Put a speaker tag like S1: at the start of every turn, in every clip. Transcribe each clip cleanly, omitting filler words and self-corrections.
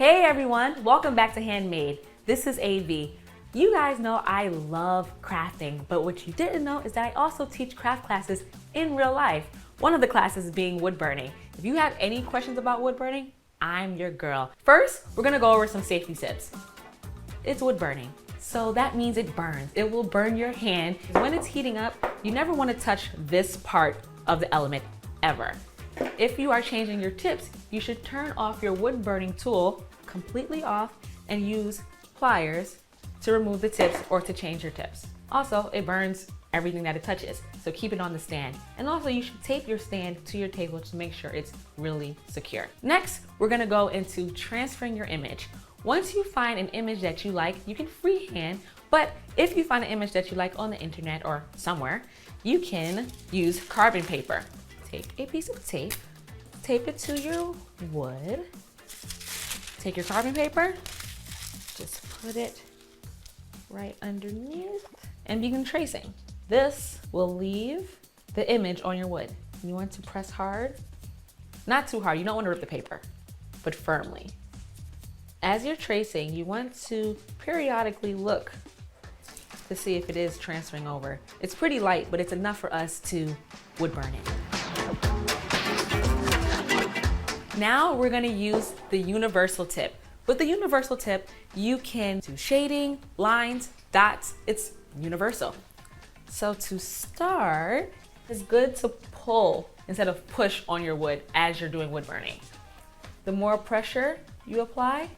S1: Hey everyone, welcome back to Handmade. This is AV. You guys know I love crafting, but what you didn't know is that I also teach craft classes in real life. One of the classes being wood burning. If you have any questions about wood burning, I'm your girl. First, we're gonna go over some safety tips. It's wood burning, so that means it burns. It will burn your hand. When it's heating up, you never wanna touch this part of the element ever. If you are changing your tips, you should turn off your wood burning tool completely off and use pliers to remove the tips or to change your tips. Also, it burns everything that it touches, so keep it on the stand. And also you should tape your stand to your table to make sure it's really secure. Next, we're gonna go into transferring your image. Once you find an image that you like, you can freehand, but if you find an image that you like on the internet or somewhere, you can use carbon paper. Take a piece of tape it to your wood. Take your carbon paper, just put it right underneath and begin tracing. This will leave the image on your wood. You want to press hard, not too hard, you don't want to rip the paper, but firmly. As you're tracing, you want to periodically look to see if it is transferring over. It's pretty light, but it's enough for us to wood burn it. Now we're gonna use the universal tip. With the universal tip, you can do shading, lines, dots, it's universal. So to start, it's good to pull instead of push on your wood as you're doing wood burning. The more pressure you apply,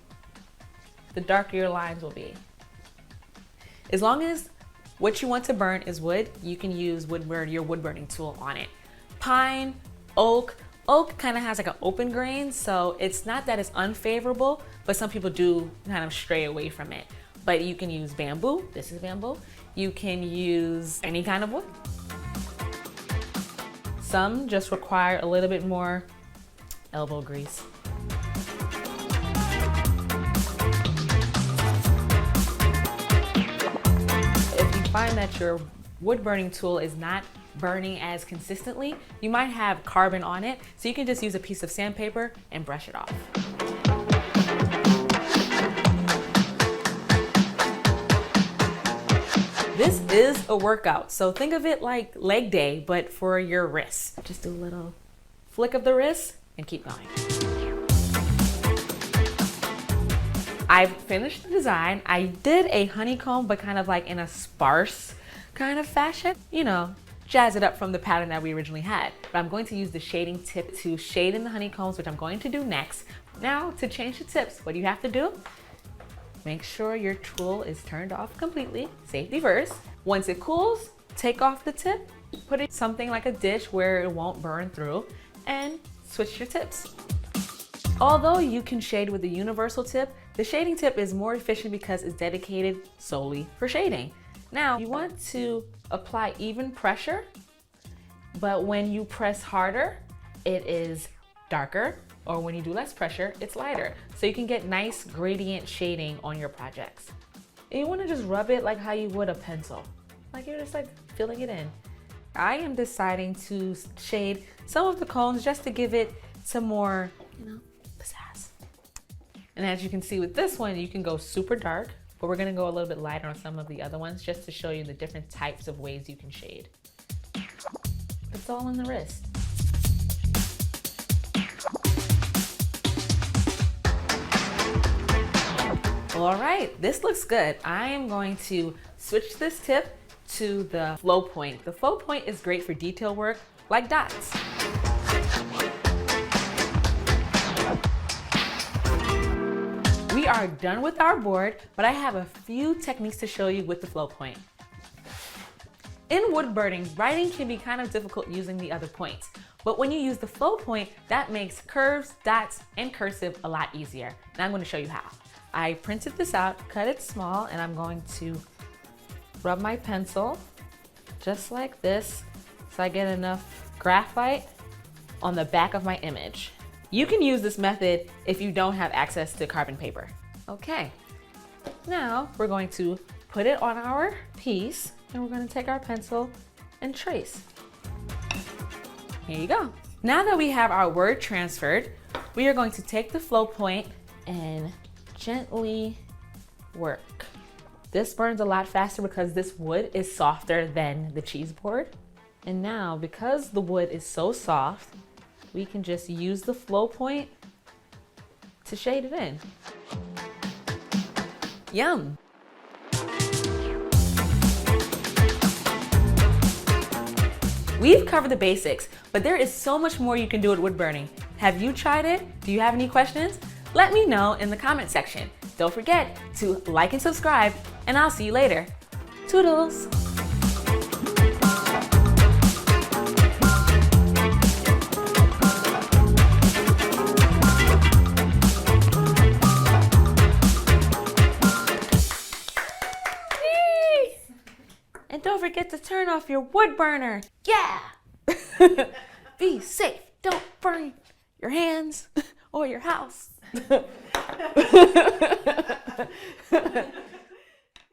S1: the darker your lines will be. As long as what you want to burn is wood, you can use your wood burning tool on it. Pine, oak kind of has like an open grain, so it's not that it's unfavorable, but some people do kind of stray away from it. But you can use bamboo, this is bamboo. You can use any kind of wood. Some just require a little bit more elbow grease. If you find that your wood burning tool is not burning as consistently, you might have carbon on it, so you can just use a piece of sandpaper and brush it off. This is a workout, so think of it like leg day, but for your wrists. Just do a little flick of the wrist and keep going. I've finished the design. I did a honeycomb, but kind of like in a sparse kind of fashion. You know, jazz it up from the pattern that we originally had. But I'm going to use the shading tip to shade in the honeycombs, which I'm going to do next. Now, to change the tips, what do you have to do? Make sure your tool is turned off completely, safety first. Once it cools, take off the tip, put it something like a dish where it won't burn through, and switch your tips. Although you can shade with the universal tip, the shading tip is more efficient because it's dedicated solely for shading. Now, you want to apply even pressure, but when you press harder, it is darker, or when you do less pressure, it's lighter. So you can get nice gradient shading on your projects. And you wanna just rub it like how you would a pencil. Like you're just like filling it in. I am deciding to shade some of the cones just to give it some more, pizzazz. And as you can see with this one, you can go super dark, but we're gonna go a little bit lighter on some of the other ones just to show you the different types of ways you can shade. It's all in the wrist. All right, this looks good. I am going to switch this tip to the flow point. The flow point is great for detail work like dots. We are done with our board, but I have a few techniques to show you with the flow point. In wood burning, writing can be kind of difficult using the other points, but when you use the flow point, that makes curves, dots, and cursive a lot easier. And I'm going to show you how. I printed this out, cut it small, and I'm going to rub my pencil just like this so I get enough graphite on the back of my image. You can use this method if you don't have access to carbon paper. Okay, now we're going to put it on our piece and we're going to take our pencil and trace. Here you go. Now that we have our word transferred, we are going to take the flow point and gently work. This burns a lot faster because this wood is softer than the cheese board. And now, because the wood is so soft, we can just use the flow point to shade it in. Yum! We've covered the basics, but there is so much more you can do with wood burning. Have you tried it? Do you have any questions? Let me know in the comment section. Don't forget to like and subscribe, and I'll see you later. Toodles! And don't forget to turn off your wood burner. Yeah! Be safe. Don't burn your hands or your house.